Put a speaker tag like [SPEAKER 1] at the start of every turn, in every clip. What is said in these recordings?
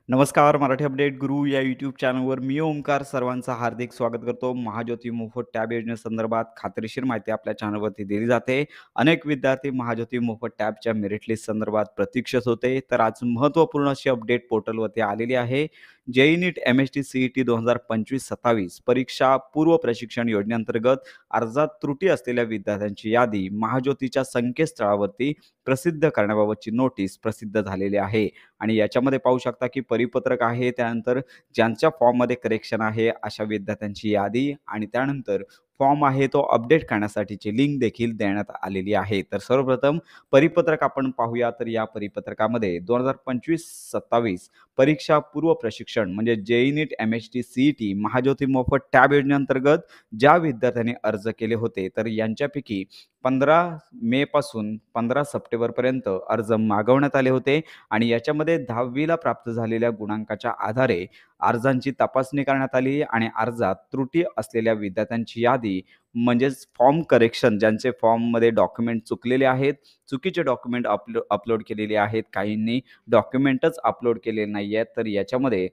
[SPEAKER 1] नमस्कार. मराठी अपडेट गुरु या यूट्यूब चॅनलवर मी ओमकार सर्वांचं हार्दिक स्वागत करतो. महाज्योती मोफत टॅब योजनेसंदर्भात खात्रीशीर माहिती आपल्या चॅनलवरती दिली जाते. अनेक विद्यार्थी महाज्योती मोफत टॅबच्या मेरिट लिस्ट संदर्भात प्रतीक्षेत होते. तर आज महत्त्वपूर्ण अशी अपडेट पोर्टलवरती आलेली आहे. जेईई नीट एम-एस-टी सी-ई-टी 2025-27 परीक्षा पूर्व प्रशिक्षण योजनेअंतर्गत अर्जात त्रुटी असलेल्या विद्यार्थ्यांची यादी महाज्योतीच्या संकेतस्थळावरती प्रसिद्ध करण्याबाबतची नोटीस प्रसिद्ध झालेली आहे. आणि याच्यामध्ये पाहू शकता की परिपत्रक आहे, त्यानंतर ज्यांच्या फॉर्ममध्ये करेक्शन आहे अशा विद्यार्थ्यांची यादी आणि त्यानंतर फॉर्म आहे तो अपडेट करण्यासाठीची लिंक देखील देण्यात आलेली आहे. तर सर्वप्रथम परिपत्रक आपण पाहूया. तर या परिपत्रकामध्ये 2025-27 परीक्षा पूर्व प्रशिक्षण म्हणजे जेईई नीट एम-एस-टी सी-ई-टी महाज्योती मोफत टॅब योजनेअंतर्गत ज्या विद्यार्थ्यांनी अर्ज केले होते तर यांच्यापैकी 15 मे पासून 15 सप्टेंबरपर्यंत अर्ज मागवण्यात आले होते आणि याच्यामध्ये 10वी ला प्राप्त झालेल्या गुणांकाच्या आधारे अर्जांची तपासणी करण्यात आली आणि अर्जात त्रुटी असलेल्या विद्यार्थ्यांची यादी म्हणजेच फॉर्म करेक्शन ज्यांचे फॉर्ममध्ये डॉक्युमेंट चुकलेले आहेत, चुकीचे डॉक्युमेंट अपलोड केलेले आहेत, काहींनी डॉक्युमेंटच अपलोड केलेले नाही आहेत. तर याच्यामध्ये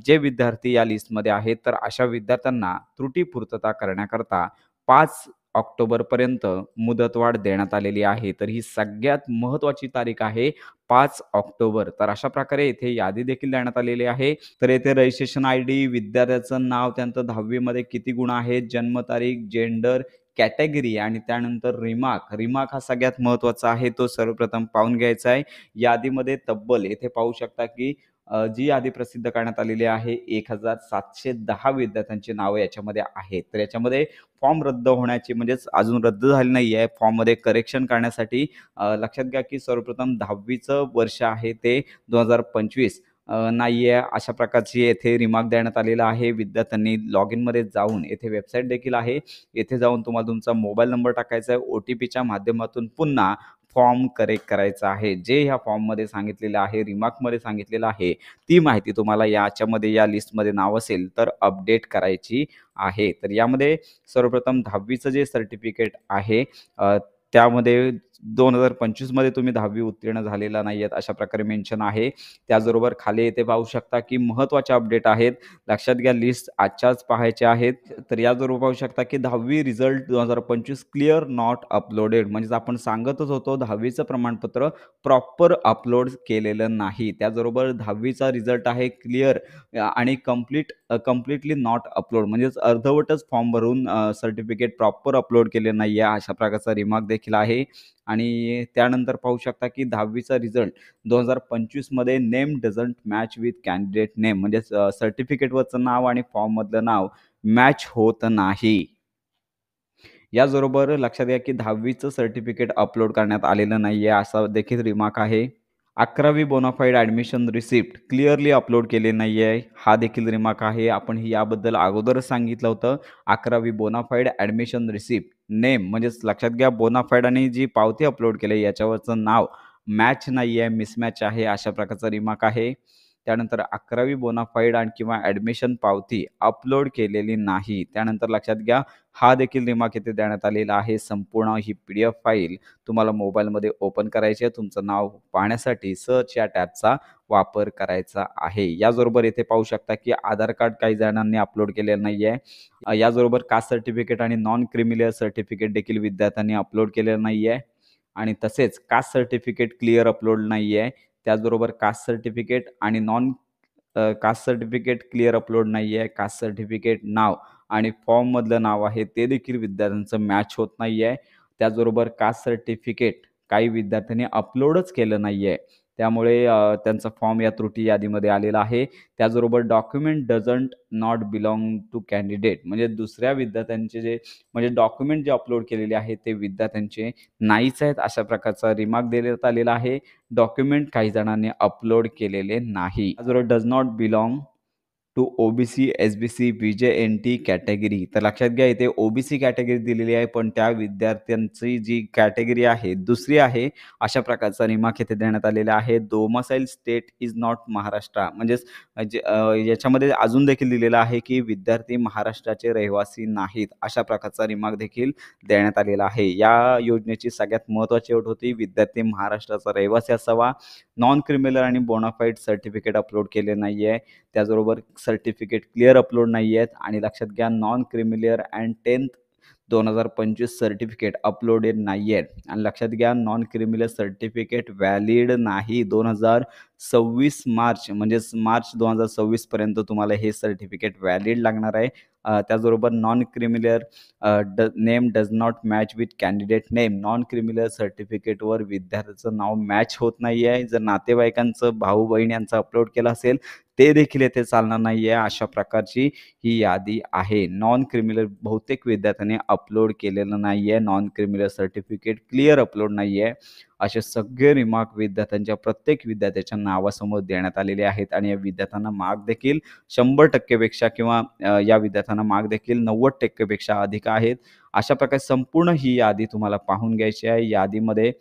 [SPEAKER 1] जे विद्यार्थी या लिस्टमध्ये आहेत तर अशा विद्यार्थ्यांना त्रुटी पूर्तता करण्याकरता 5 ऑक्टोबरपर्यंत मुदतवाढ देण्यात आलेली आहे. तर ही सगळ्यात महत्त्वाची तारीख आहे 5 ऑक्टोबर. तर अशा प्रकारे येथे यादी देखील देण्यात आलेली आहे. तर येथे रजिस्ट्रेशन आयडी, विद्यार्थ्याचं नाव, त्यानंतर 10वी मध्ये किती गुण आहेत, जन्मतारीख, जेंडर, कॅटेगरी आणि त्यानंतर रिमार्क. रिमार्क हा सगळ्यात महत्त्वाचा आहे. तो सर्वप्रथम पाहून घ्यायचा आहे. यादीमध्ये तब्बल येथे पाहू शकता की जी यादी प्रसिद्ध करण्यात आलेली आहे 1710 विद्यार्थ्यांची नावं याच्यामध्ये आहेत. तर याच्यामध्ये फॉर्म रद्द होण्याची म्हणजेच अजून रद्द झाली नाही आहे. फॉर्ममध्ये करेक्शन करण्यासाठी लक्षात घ्या की सर्वप्रथम 10वीचं वर्ष आहे ते 2025 नाही आहे अशा प्रकारची येथे रिमार्क देण्यात आलेला आहे. विद्यार्थ्यांनी लॉग इनमध्ये जाऊन येथे वेबसाईट देखील आहे. येथे जाऊन तुम्हाला तुमचा मोबाईल नंबर टाकायचा आहे. ओ-टी-पीच्या माध्यमातून पुन्हा फॉर्म करेक्ट करायचा आहे. जे ह्या फॉर्ममध्ये सांगितलेलं आहे, रिमार्कमध्ये सांगितलेलं आहे, ती माहिती तुम्हाला याच्यामध्ये या लिस्टमध्ये नाव असेल तर अपडेट करायची आहे. तर यामध्ये सर्वप्रथम 10वीचं जे सर्टिफिकेट आहे त्यामध्ये 2025 मध्ये तुम्ही 10वी उत्तीर्ण झालेला नाही आहेत अशा प्रकारे मेन्शन आहे. त्याचबरोबर खाली येथे पाहू शकता की महत्त्वाचे अपडेट आहेत. लक्षात घ्या लिस्ट आजच्याच पाहायच्या आहेत. तर याचबरोबर पाहू शकता की 10वी रिझल्ट 2025 क्लिअर नॉट अपलोडेड म्हणजेच आपण सांगतच होतो 10वीचं प्रमाणपत्र प्रॉपर अपलोड केलेलं नाही. त्याचबरोबर 10वीचा रिझल्ट आहे क्लिअर आणि कंप्लीटली नॉट अपलोड म्हणजेच अर्धवटच फॉर्म भरून सर्टिफिकेट प्रॉपर अपलोड केले नाही आहे अशा प्रकारचा रिमार्क देखील आहे. आणि त्यानंतर पाहू शकता की 10वीचा रिझल्ट 2025 मध्ये name doesn't match with candidate name म्हणजेच सर्टिफिकेटवरचं नाव आणि फॉर्ममधलं नाव मॅच होत नाही. याचबरोबर लक्षात घ्या की 10वीचं सर्टिफिकेट अपलोड करण्यात आलेलं नाही आहे असा देखील रिमार्क आहे. 11वी bonafide admission receipt clearly upload केले नाही आहे हा देखील रिमार्क आहे. आपण याबद्दल अगोदरच सांगितलं होतं. 11वी बोनाफाईड ॲडमिशन रिसिप्ट नेम म्हणजेच लक्षात घ्या बोनाफाईड आणि जी पावती अपलोड केली याच्यावरचं नाव मॅच नाही आहे, मिसमॅच आहे अशा प्रकारचा रिमार्क आहे. त्यानंतर 11वी बोनाफाईड आणि किंवा ॲडमिशन पावती अपलोड केलेली नाही. त्यानंतर लक्षात घ्या हा देखील रिमार्क इथे देण्यात आलेला आहे. संपूर्ण ही PDF फाईल तुम्हाला मोबाईलमध्ये ओपन करायची आहे. तुमचं नाव पाहण्यासाठी सर्च या टॅबचा वापर करायचा आहे. याचबरोबर इथे पाहू शकता की आधार कार्ड काही जणांनी अपलोड केलेलं नाही आहे. याचबरोबर कास्ट सर्टिफिकेट आणि नॉन क्रिमिलियर सर्टिफिकेट देखील विद्यार्थ्यांनी अपलोड केलेलं नाही आहे आणि तसेच कास्ट सर्टिफिकेट क्लिअर अपलोड नाही आहे. त्याचबरोबर कास्ट सर्टिफिकेट आणि कास्ट सर्टिफिकेट क्लिअर अपलोड नाही आहे. कास्ट सर्टिफिकेट नाव आणि फॉर्ममधलं नाव आहे ते देखील विद्यार्थ्यांचं मॅच होत नाही आहे. त्याचबरोबर कास्ट सर्टिफिकेट काही विद्यार्थ्यांनी अपलोडच केलं नाही आहे. त्यामुळे त्यांचा फॉर्म या त्रुटी यादीमध्ये आलेला आहे. त्याचबरोबर document doesn't not belong to candidate म्हणजे दुसऱ्या विद्यार्थ्यांचे जे म्हणजे डॉक्युमेंट जे अपलोड केलेले आहेत ते विद्यार्थ्यांचे नाहीच आहेत अशा प्रकारचा रिमार्क देण्यात आलेला आहे. डॉक्युमेंट काही जणांनी अपलोड केलेले नाही. त्याचबरोबर does not belong to OBC, SBC, VJNT category. तर लक्षात घ्या इथे ओ-बी-सी कॅटेगरी दिलेली आहे, पण त्या विद्यार्थ्यांची जी कॅटेगरी आहे दुसरी आहे. अशा प्रकारचा रिमार्क इथे देण्यात आलेला आहे. Domicile state is not Maharashtra. म्हणजेच याच्यामध्ये अजून देखील दिलेलं आहे, की विद्यार्थी महाराष्ट्राचे रहिवासी नाहीत. अशा प्रकारचा रिमार्क देखील देण्यात आलेला आहे. या योजनेची सगळ्यात महत्त्वाची अट होती, विद्यार्थी महाराष्ट्राचा रहिवासी असावा, नॉन क्रिमिनल आणि बोनाफाईड सर्टिफिकेट अपलोड केले नाही आहे. त्याचबरोबर सर्टिफिकेट क्लिअर अपलोड नाही आहेत आणि लक्षात घ्या non creamy layer and 10th 2025 certificate uploaded नाही आहेत आणि लक्षात घ्या नॉन क्रिमिलियर सर्टिफिकेट व्हॅलिड नाही. 2026 मार्च म्हणजेच मार्च 2026 पर्यंत तुम्हाला हे सर्टिफिकेट व्हॅलिड लागणार आहे. त्याचबरोबर non creamy layer name does not match with candidate name. Non creamy layer सर्टिफिकेटवर विद्यार्थ्याचं नाव मॅच होत नाही आहे. जर नातेवाईकांचं, भाऊ-बहीण यांचं अपलोड केलं असेल, ते देखील येथे चालणार नाही आहे. अशा प्रकारची ही यादी आहे. नॉन क्रिमिनल बहुतेक विद्यार्थ्यांनी अपलोड केलेलं नाही आहे. Non criminal certificate clear upload नाही आहे. असे सगळे रिमार्क विद्यार्थ्यांच्या प्रत्येक विद्यार्थ्याच्या नावासमोर देण्यात आलेले आहेत आणि या विद्यार्थ्यांना मार्क देखील 100% पेक्षा किंवा या विद्यार्थ्यांना मार्क देखील 90% पेक्षा अधिक आहेत. अशा प्रकारे संपूर्ण ही यादी तुम्हाला पाहून घ्यायची आहे. यादीमध्ये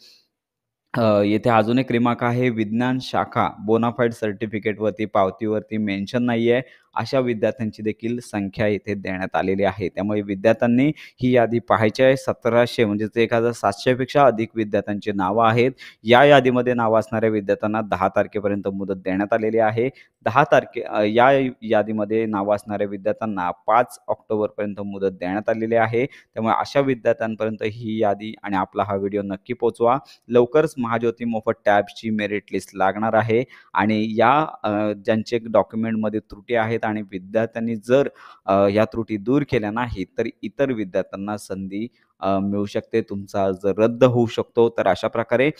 [SPEAKER 1] येथे अजून एक रिमार्क आहे, विज्ञान शाखा बोनाफाईड सर्टिफिकेटवरती, पावतीवरती मेन्शन नाही आहे. अशा विद्यार्थ्यांची देखील संख्या इथे देण्यात आलेली आहे. त्यामुळे विद्यार्थ्यांनी ही यादी पाहायची आहे. 1700 म्हणजेच 1700 पेक्षा अधिक विद्यार्थ्यांची नावं आहेत. या यादीमध्ये नावं असणाऱ्या विद्यार्थ्यांना 10 तारखेपर्यंत मुदत देण्यात आलेली आहे. 10 या यादीमध्ये नावं असणाऱ्या विद्यार्थ्यांना 5 ऑक्टोबरपर्यंत मुदत देण्यात आलेली आहे. त्यामुळे अशा विद्यार्थ्यांपर्यंत ही यादी आणि आपला हा व्हिडिओ नक्की पोहोचवा. लवकरच महाज्योती मोफत टॅबची मेरिट लिस्ट लागणार आहे आणि ज्यांचे डॉक्युमेंटमध्ये त्रुटी आहेत आणि विद्यार्थ्यांनी जर या त्रुटी दूर केल्या नाहीत, तर इतर विद्यार्थ्यांना संधी मिळू शकते. तुमचा अर्ज रद्द होऊ शकतो. तर अशा प्रकारे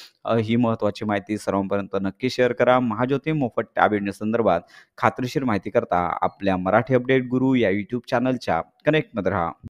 [SPEAKER 1] ही महत्त्वाची माहिती सर्वांपर्यंत नक्की शेअर करा. महाज्योती मोफत टॅब योजनेसंदर्भात खात्रीशीर माहिती करता आपल्या मराठी अपडेट गुरु या यूट्यूब चॅनलच्या कनेक्टमध्ये राहा.